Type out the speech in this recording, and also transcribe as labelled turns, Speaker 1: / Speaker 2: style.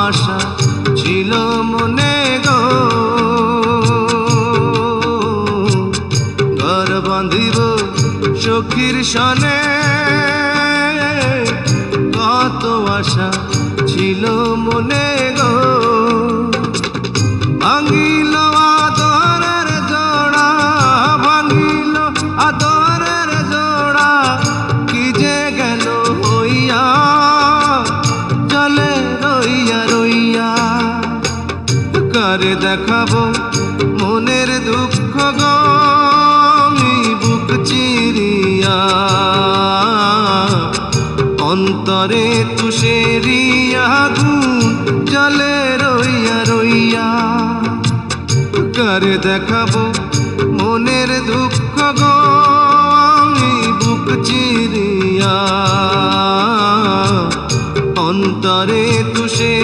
Speaker 1: আশা ছিল মনে গো, ঘর বাঁধিব সখীর সনে, কত আশা ছিল মনে গো। ভাঙিল আদরের জোড়া, ভাঙিল আদরের জোড়া, কি যে গেল হইয়া চলে রইয়া রইয়া। কারে দেখাবো মনের দুঃখ গো, আমি বুক চিরিয়া, অন্তরে তুষেরি আগুন জ্বলে রইয়া রইয়া। কারে দেখাবো মনের দুঃখ গো, আমি বুক চিরিয়া, অন্তরে তুষে